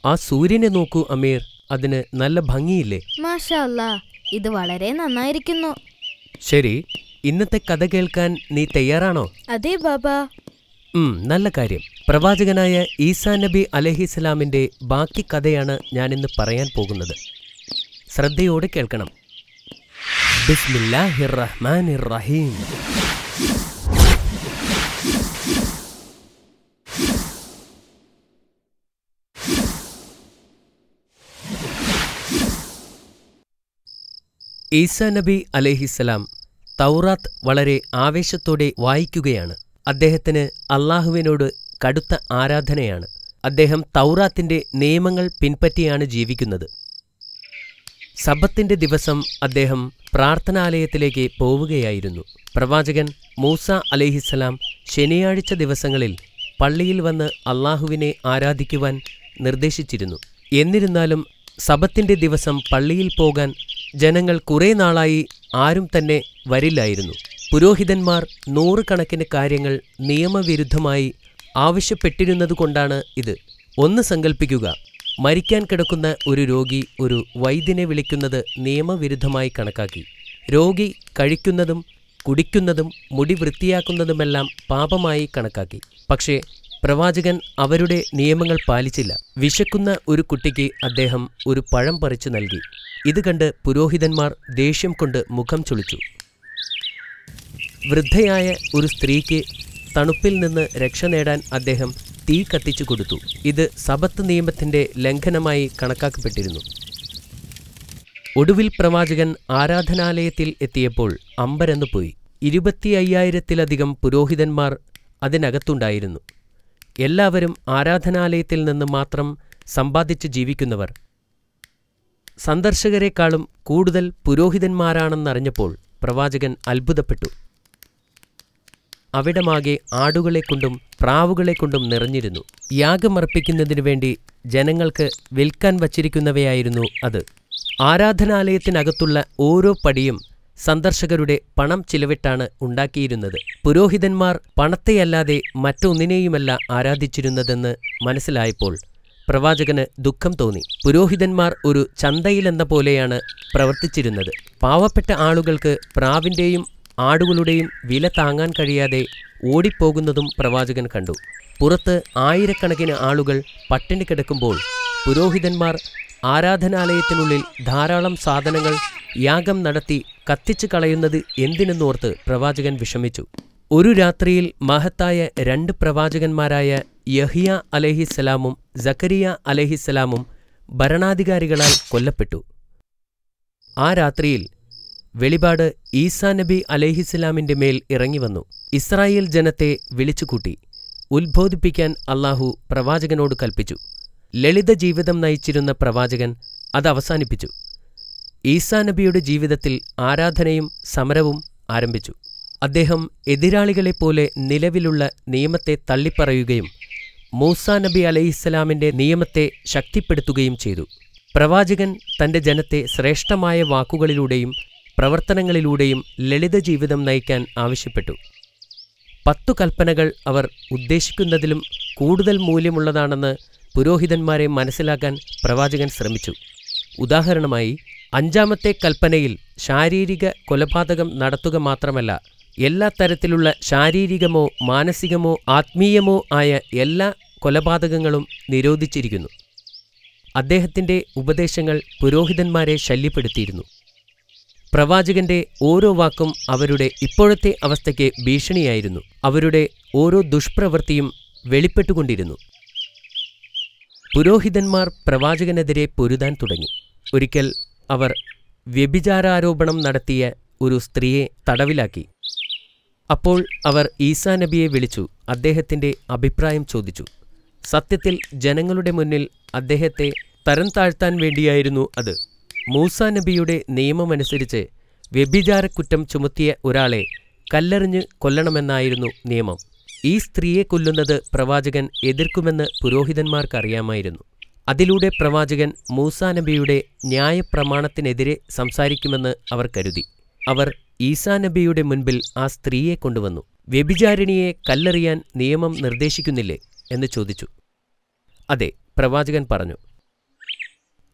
ആ സൂര്യനെ നോക്കൂ അമീർ, അതിന് നല്ല ഭംഗിയില്ലേ? മാഷാ അല്ലാ, ഇത് വളരെ നന്നായിരിക്കുന്നു. ശരി, ഇന്നത്തെ കഥ കേൾക്കാൻ നീ തയ്യാറാണോ? അതെ ബാബാ. നല്ല കാര്യം. പ്രവാചകനായ ഈസാ നബി അലൈഹിസ്സലാമിന്റെ ബാക്കി കഥയാണ് ഞാനിന്ന് പറയാൻ പോകുന്നത്. ശ്രദ്ധയോടെ കേൾക്കണം. ബിസ്മില്ലാഹിർ റഹ്മാനിർ റഹീം. ഈസാ നബി അലൈഹിസ്സലാം തൗറാത്ത് വളരെ ആവേശത്തോടെ വായിക്കുകയാണ്. അദ്ദേഹത്തിന് അള്ളാഹുവിനോട് കടുത്ത ആരാധനയാണ്. അദ്ദേഹം തൗറാത്തിന്റെ നിയമങ്ങൾ പിൻപറ്റിയാണ് ജീവിക്കുന്നത്. സബത്തിന്റെ ദിവസം അദ്ദേഹം പ്രാർത്ഥനാലയത്തിലേക്ക് പോവുകയായിരുന്നു. പ്രവാചകൻ മൂസ അലൈഹിസ്സലാം ശനിയാഴ്ച ദിവസങ്ങളിൽ പള്ളിയിൽ വന്ന് അള്ളാഹുവിനെ ആരാധിക്കുവാൻ നിർദ്ദേശിച്ചിരുന്നു. എന്നിരുന്നാലും സബത്തിന്റെ ദിവസം പള്ളിയിൽ പോകാൻ ജനങ്ങൾ കുറേ നാളായി ആരും തന്നെ വരില്ലായിരുന്നു. പുരോഹിതന്മാർ നൂറുകണക്കിന് കാര്യങ്ങൾ നിയമവിരുദ്ധമായി ആവശ്യപ്പെട്ടിരുന്നതുകൊണ്ടാണ് ഇത്. ഒന്ന് സങ്കൽപ്പിക്കുക, മരിക്കാൻ കിടക്കുന്ന ഒരു രോഗി ഒരു വൈദ്യനെ വിളിക്കുന്നത് നിയമവിരുദ്ധമായി കണക്കാക്കി. രോഗി കഴിക്കുന്നതും കുടിക്കുന്നതും മുടി വൃത്തിയാക്കുന്നതുമെല്ലാം പാപമായി കണക്കാക്കി. പക്ഷേ പ്രവാചകൻ അവരുടെ നിയമങ്ങൾ പാലിച്ചില്ല. വിശക്കുന്ന ഒരു കുട്ടിക്ക് അദ്ദേഹം ഒരു പഴം പറിച്ചു നൽകി. ഇത് കണ്ട് പുരോഹിതന്മാർ ദേഷ്യം കൊണ്ട് മുഖം ചുളിച്ചു. വൃദ്ധയായ ഒരു സ്ത്രീക്ക് തണുപ്പിൽ നിന്ന് രക്ഷ നേടാൻ അദ്ദേഹം തീ കത്തിച്ചു കൊടുത്തു. ഇത് സബത്ത് നിയമത്തിന്റെ ലംഘനമായി കണക്കാക്കപ്പെട്ടിരുന്നു. ഒടുവിൽ പ്രവാചകൻ ആരാധനാലയത്തിൽ എത്തിയപ്പോൾ അമ്പരന്നു പോയി. 25,000-ത്തിലധികം പുരോഹിതന്മാർ അതിനകത്തുണ്ടായിരുന്നു. എല്ലാവരും ആരാധനാലയത്തിൽ നിന്ന് മാത്രം സമ്പാദിച്ച് ജീവിക്കുന്നവർ. സന്ദർശകരെക്കാളും കൂടുതൽ പുരോഹിതന്മാരാണെന്നറിഞ്ഞപ്പോൾ പ്രവാചകൻ അത്ഭുതപ്പെട്ടു. അവിടമാകെ ആടുകളെക്കൊണ്ടും പ്രാവുകളെക്കൊണ്ടും നിറഞ്ഞിരുന്നു. യാഗമർപ്പിക്കുന്നതിനു വേണ്ടി ജനങ്ങൾക്ക് വിൽക്കാൻ വച്ചിരിക്കുന്നവയായിരുന്നു അത്. ആരാധനാലയത്തിനകത്തുള്ള ഓരോ പടിയും സന്ദർശകരുടെ പണം ചിലവിട്ടാണ് ഉണ്ടാക്കിയിരുന്നത്. പുരോഹിതന്മാർ പണത്തെയല്ലാതെ മറ്റൊന്നിനെയുമല്ല ആരാധിച്ചിരുന്നതെന്ന് മനസ്സിലായപ്പോൾ പ്രവാചകന് ദുഃഖം തോന്നി. പുരോഹിതന്മാർ ഒരു ചന്തയിലെന്ന പോലെയാണ് പ്രവർത്തിച്ചിരുന്നത്. പാവപ്പെട്ട ആളുകൾക്ക് പ്രാവിൻ്റെയും ആടുകളുടെയും വില താങ്ങാൻ കഴിയാതെ ഓടിപ്പോകുന്നതും പ്രവാചകൻ കണ്ടു. പുറത്ത് ആയിരക്കണക്കിന് ആളുകൾ പട്ടിണി കിടക്കുമ്പോൾ പുരോഹിതന്മാർ ആരാധനാലയത്തിനുള്ളിൽ ധാരാളം സാധനങ്ങൾ യാഗം നടത്തി കത്തിച്ചു കളയുന്നത് എന്തിനെന്നോർത്ത് പ്രവാചകൻ വിഷമിച്ചു. ഒരു രാത്രിയിൽ മഹത്തായ 2 പ്രവാചകന്മാരായ യഹ്യ അലൈഹിസ്സലാമും സക്കരിയ അലൈഹിസ്സലാമും ഭരണാധികാരികളാൽ കൊല്ലപ്പെട്ടു. ആ രാത്രിയിൽ വെളിപാട് ഈസാ നബി അലൈഹിസ്സലാമിന്റെ മേൽ ഇറങ്ങിവന്നു. ഇസ്രായേൽ ജനത്തെ വിളിച്ചുകൂട്ടി ഉത്ബോധിപ്പിക്കാൻ അള്ളാഹു പ്രവാചകനോട് കൽപ്പിച്ചു. ലളിത ജീവിതം നയിച്ചിരുന്ന പ്രവാചകൻ അത് അവസാനിപ്പിച്ചു. ഈസാ നബിയുടെ ജീവിതത്തിൽ ആരാധനയും സമരവും ആരംഭിച്ചു. അദ്ദേഹം എതിരാളികളെപ്പോലെ നിലവിലുള്ള നിയമത്തെ തള്ളിപ്പറയുകയും മൂസാ നബി അലൈഹിസ്സലാമിന്റെ നിയമത്തെ ശക്തിപ്പെടുത്തുകയും ചെയ്തു. പ്രവാചകൻ തന്റെ ജനത്തെ ശ്രേഷ്ഠമായ വാക്കുകളിലൂടെയും പ്രവർത്തനങ്ങളിലൂടെയും ലളിത ജീവിതം നയിക്കാൻ ആവശ്യപ്പെട്ടു. 10 കൽപ്പനകൾ അവർ ഉദ്ദേശിക്കുന്നതിലും കൂടുതൽ മൂല്യമുള്ളതാണെന്ന് പുരോഹിതന്മാരെ മനസ്സിലാക്കാൻ പ്രവാചകൻ ശ്രമിച്ചു. ഉദാഹരണമായി 5-ാമത്തെ കൽപ്പനയിൽ ശാരീരിക കൊലപാതകം നടത്തുക മാത്രമല്ല, എല്ലാ തരത്തിലുള്ള ശാരീരികമോ മാനസികമോ ആത്മീയമോ ആയ എല്ലാ കൊലപാതകങ്ങളും നിരോധിച്ചിരിക്കുന്നു. അദ്ദേഹത്തിന്റെ ഉപദേശങ്ങൾ പുരോഹിതന്മാരെ ശല്യപ്പെടുത്തിയിരുന്നു. പ്രവാചകന്റെ ഓരോ വാക്കും അവരുടെ ഇപ്പോഴത്തെ അവസ്ഥയ്ക്ക് ഭീഷണിയായിരുന്നു. അവരുടെ ഓരോ ദുഷ്പ്രവൃത്തിയും വെളിപ്പെട്ടുകൊണ്ടിരുന്നു. പുരോഹിതന്മാർ പ്രവാചകനെതിരെ പൊരുതാൻ തുടങ്ങി. ഒരിക്കൽ അവർ വ്യഭിചാരാരോപണം നടത്തിയ ഒരു സ്ത്രീയെ തടവിലാക്കി. അപ്പോൾ അവർ ഈസാ നബിയെ വിളിച്ചു അദ്ദേഹത്തിന്റെ അഭിപ്രായം ചോദിച്ചു. സത്യത്തിൽ ജനങ്ങളുടെ മുന്നിൽ അദ്ദേഹത്തെ തരം താഴ്ത്താൻ വേണ്ടിയായിരുന്നു അത്. മൂസാ നബിയുടെ നിയമമനുസരിച്ച് വ്യഭിചാരക്കുറ്റം ചുമത്തിയ ഒരാളെ കല്ലെറിഞ്ഞ് കൊല്ലണമെന്നായിരുന്നു നിയമം. ഈ സ്ത്രീയെ കൊല്ലുന്നത് പ്രവാചകൻ എതിർക്കുമെന്ന് പുരോഹിതന്മാർക്കറിയാമായിരുന്നു. അതിലൂടെ പ്രവാചകൻ മൂസാ നബിയുടെ ന്യായപ്രമാണത്തിനെതിരെ സംസാരിക്കുമെന്ന് അവർ കരുതി. അവർ ഈസാ നബിയുടെ മുൻപിൽ ആ സ്ത്രീയെ കൊണ്ടുവന്നു. വ്യഭിചാരിണിയെ കല്ലെറിയാൻ നിയമം നിർദ്ദേശിക്കുന്നില്ലേ എന്ന് ചോദിച്ചു. അതെ, പ്രവാചകൻ പറഞ്ഞു.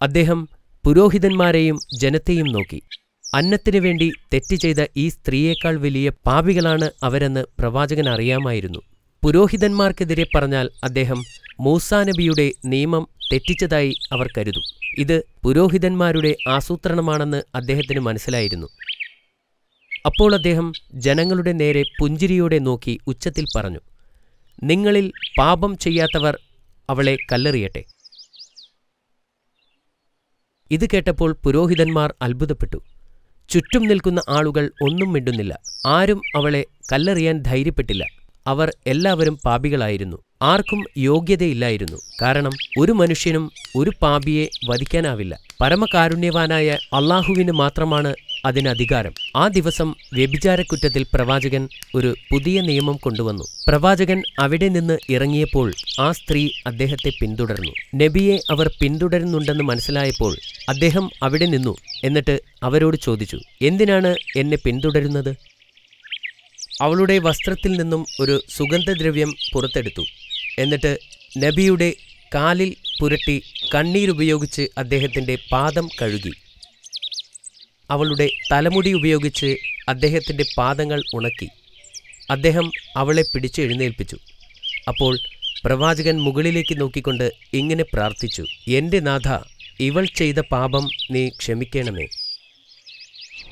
അദ്ദേഹം പുരോഹിതന്മാരെയും ജനത്തെയും നോക്കി. അന്നത്തിനു വേണ്ടി തെറ്റ് ചെയ്ത ഈ സ്ത്രീയേക്കാൾ വലിയ പാപികളാണ് അവരെന്ന് പ്രവാചകൻ അറിയാമായിരുന്നു. പുരോഹിതന്മാർക്കെതിരെ പറഞ്ഞാൽ അദ്ദേഹം മൂസാനബിയുടെ നിയമം തെറ്റിച്ചതായി അവർ കരുതും. ഇത് പുരോഹിതന്മാരുടെ ആസൂത്രണമാണെന്ന് അദ്ദേഹത്തിന് മനസ്സിലായിരുന്നു. അപ്പോൾ അദ്ദേഹം ജനങ്ങളുടെ നേരെ പുഞ്ചിരിയോടെ നോക്കി ഉച്ചത്തിൽ പറഞ്ഞു, നിങ്ങളിൽ പാപം ചെയ്യാത്തവർ അവളെ കല്ലെറിയട്ടെ. ഇത് കേട്ടപ്പോൾ പുരോഹിതന്മാർ അത്ഭുതപ്പെട്ടു. ചുറ്റും നിൽക്കുന്ന ആളുകൾ ഒന്നും മിണ്ടുന്നില്ല. ആരും അവളെ കല്ലെറിയാൻ ധൈര്യപ്പെട്ടില്ല. അവർ എല്ലാവരും പാപികളായിരുന്നു. ആർക്കും യോഗ്യതയില്ലായിരുന്നു. കാരണം ഒരു മനുഷ്യനും ഒരു പാപിയെ വധിക്കാനാവില്ല. പരമകാരുണ്യവാനായ അള്ളാഹുവിന് മാത്രമാണ് അതിന് അധികാരം. ആ ദിവസം വ്യഭിചാരക്കുറ്റത്തിൽ പ്രവാചകൻ ഒരു പുതിയ നിയമം കൊണ്ടുവന്നു. പ്രവാചകൻ അവിടെ നിന്ന് ഇറങ്ങിയപ്പോൾ ആ സ്ത്രീ അദ്ദേഹത്തെ പിന്തുടർന്നു. നബിയെ അവർ പിന്തുടരുന്നുണ്ടെന്ന് മനസ്സിലായപ്പോൾ അദ്ദേഹം അവിടെ നിന്നു. എന്നിട്ട് അവരോട് ചോദിച്ചു, എന്തിനാണ് എന്നെ പിന്തുടരുന്നത്? അവളുടെ വസ്ത്രത്തിൽ നിന്നും ഒരു സുഗന്ധദ്രവ്യം പുറത്തെടുത്തു. എന്നിട്ട് നബിയുടെ കാലിൽ പുരട്ടി കണ്ണീരുപയോഗിച്ച് അദ്ദേഹത്തിൻ്റെ പാദം കഴുകി. അവളുടെ തലമുടി ഉപയോഗിച്ച് അദ്ദേഹത്തിൻ്റെ പാദങ്ങൾ ഉണക്കി. അദ്ദേഹം അവളെ പിടിച്ച് എഴുന്നേൽപ്പിച്ചു. അപ്പോൾ പ്രവാചകൻ മുകളിലേക്ക് നോക്കിക്കൊണ്ട് ഇങ്ങനെ പ്രാർത്ഥിച്ചു, എൻ്റെ നാഥ, ഇവൾ ചെയ്ത പാപം നീ ക്ഷമിക്കണമേ.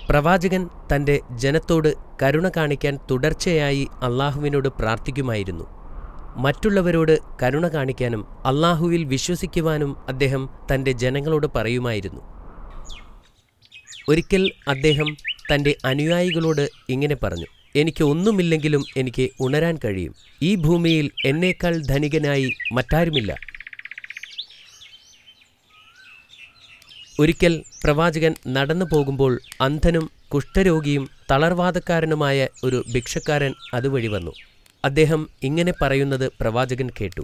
പ്രവാചകൻ തൻ്റെ ജനത്തോട് കരുണ കാണിക്കാൻ തുടർച്ചയായി അള്ളാഹുവിനോട് പ്രാർത്ഥിക്കുമായിരുന്നു. മറ്റുള്ളവരോട് കരുണ കാണിക്കാനും അള്ളാഹുവിൽ വിശ്വസിക്കുവാനും അദ്ദേഹം തൻ്റെ ജനങ്ങളോട് പറയുമായിരുന്നു. ഒരിക്കൽ അദ്ദേഹം തൻ്റെ അനുയായികളോട് ഇങ്ങനെ പറഞ്ഞു, എനിക്ക് ഒന്നുമില്ലെങ്കിലും എനിക്ക് ഉണരാൻ കഴിയും. ഈ ഭൂമിയിൽ എന്നേക്കാൾ ധനികനായി മറ്റാരുമില്ല. ഒരിക്കൽ പ്രവാചകൻ നടന്നു പോകുമ്പോൾ അന്ധനും കുഷ്ഠരോഗിയും തളർവാദക്കാരനുമായ ഒരു ഭിക്ഷക്കാരൻ അതുവഴി വന്നു. അദ്ദേഹം ഇങ്ങനെ പറയുന്നത് പ്രവാചകൻ കേട്ടു,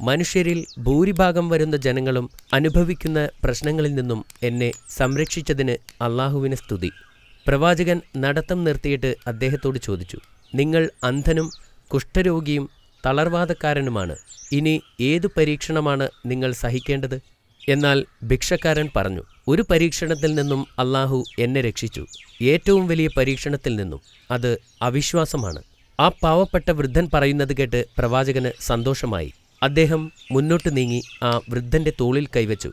മനുഷ്യരിൽ ഭൂരിഭാഗം വരുന്ന ജനങ്ങളും അനുഭവിക്കുന്ന പ്രശ്നങ്ങളിൽ നിന്നും എന്നെ സംരക്ഷിച്ചതിന് അള്ളാഹുവിന് സ്തുതി. പ്രവാചകൻ നടത്തം നിർത്തിയിട്ട് അദ്ദേഹത്തോട് ചോദിച്ചു, നിങ്ങൾ അന്ധനും കുഷ്ഠരോഗിയും തളർവാദക്കാരനുമാണ്. ഇനി ഏതു പരീക്ഷണമാണ് നിങ്ങൾ സഹിക്കേണ്ടത്? എന്നാൽ ഭിക്ഷക്കാരൻ പറഞ്ഞു, ഒരു പരീക്ഷണത്തിൽ നിന്നും അള്ളാഹു എന്നെ രക്ഷിച്ചു, ഏറ്റവും വലിയ പരീക്ഷണത്തിൽ നിന്നും. അത് അവിശ്വാസമാണ്. ആ പാവപ്പെട്ട വൃദ്ധൻ പറയുന്നത് കേട്ട് പ്രവാചകന് സന്തോഷമായി. അദ്ദേഹം മുന്നോട്ട് നീങ്ങി ആ വൃദ്ധന്റെ തോളിൽ കൈവച്ചു.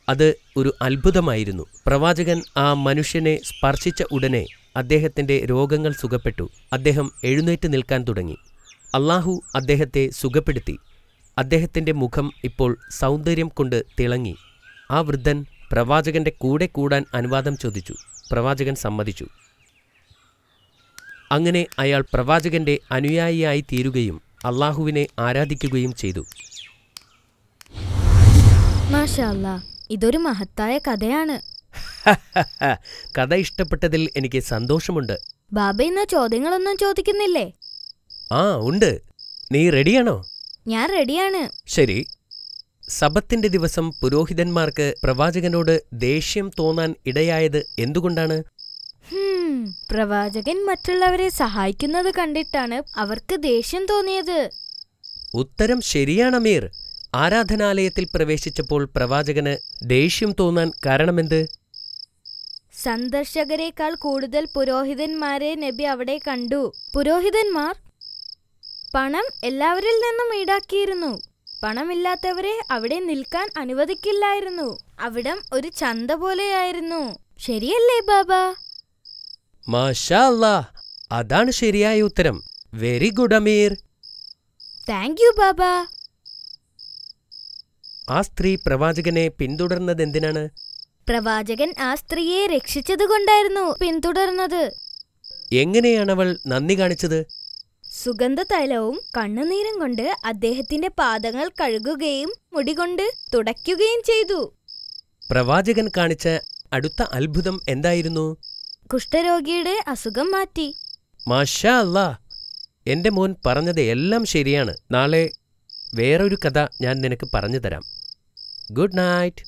അത് ഒരു അത്ഭുതമായിരുന്നു. പ്രവാചകൻ ആ മനുഷ്യനെ സ്പർശിച്ച ഉടനെ അദ്ദേഹത്തിൻ്റെ രോഗങ്ങൾ സുഖപ്പെട്ടു. അദ്ദേഹം എഴുന്നേറ്റ് നിൽക്കാൻ തുടങ്ങി. അള്ളാഹു അദ്ദേഹത്തെ സുഖപ്പെടുത്തി. അദ്ദേഹത്തിൻ്റെ മുഖം ഇപ്പോൾ സൗന്ദര്യം കൊണ്ട് തിളങ്ങി. ആ വൃദ്ധൻ പ്രവാചകന്റെ കൂടെ കൂടാൻ അനുവാദം ചോദിച്ചു. പ്രവാചകൻ സമ്മതിച്ചു. അങ്ങനെ അയാൾ പ്രവാചകന്റെ അനുയായിയായി തീരുകയും അള്ളാഹുവിനെ ആരാധിക്കുകയും ചെയ്തു. മാഷാ അല്ലാ, ഇതൊരു മഹത്തായ കഥയാണ്. കഥ ഇഷ്ടപ്പെട്ടതിൽ എനിക്ക് സന്തോഷമുണ്ട്. ബാബ ഇന്ന് ചോദ്യങ്ങളൊന്നും ചോദിക്കുന്നില്ലേ? ആ ഉണ്ട്. നീ റെഡിയാണോ? ഞാൻ റെഡിയാണ്. ശരി. സബത്തിന്റെ ദിവസം പുരോഹിതന്മാർക്ക് പ്രവാചകനോട് ദേഷ്യം തോന്നാൻ ഇടയായത് എന്തുകൊണ്ടാണ്? പ്രവാചകൻ മറ്റുള്ളവരെ സഹായിക്കുന്നത് കണ്ടിട്ടാണ് അവർക്ക് ദേഷ്യം തോന്നിയത്. ഉത്തരം ശരിയാണ് അമീർ. ആരാധനാലയത്തിൽ പ്രവേശിച്ചപ്പോൾ പ്രവാചകന് ദേഷ്യം തോന്നാൻ കാരണമെന്ത്? സന്ദർശകരെക്കാൾ കൂടുതൽ പുരോഹിതന്മാരെ നബി അവിടെ കണ്ടു. പുരോഹിതന്മാർ പണം എല്ലാവരിൽ നിന്നും ഈടാക്കിയിരുന്നു. പണമില്ലാത്തവരെ അവിടെ നിൽക്കാൻ അനുവദിക്കില്ലായിരുന്നു. അവിടം ഒരു ചന്ത പോലെയായിരുന്നു. ശരിയല്ലേ ബാബ? മാഷാ അല്ലാ, അതാണ് ശരിയായ ഉത്തരം. Very good Amir. Thank you Baba. ആ സ്ത്രീ പ്രവാചകനെ പിന്തുടർന്നതെന്തിനാണ്? പ്രവാചകൻ ആ സ്ത്രീയെ രക്ഷിച്ചതുകൊണ്ടായിരുന്നു പിന്തുടർന്നത്. എങ്ങനെയാണവൾ നന്ദി കാണിച്ചത്? സുഗന്ധതൈലവും കണ്ണുനീരും കൊണ്ട് അദ്ദേഹത്തിന്റെ പാദങ്ങൾ കഴുകുകയും മുടികൊണ്ട് തുടയ്ക്കുകയും ചെയ്തു. പ്രവാചകൻ കാണിച്ച അടുത്ത അത്ഭുതം എന്തായിരുന്നു? കുഷ്ഠരോഗിയുടെ അസുഖം മാറ്റി. മാഷാ അല്ലാ, എന്റെ മോൻ പറഞ്ഞത് എല്ലാം ശരിയാണ്. നാളെ വേറൊരു കഥ ഞാൻ നിനക്ക് പറഞ്ഞു തരാം. Good night.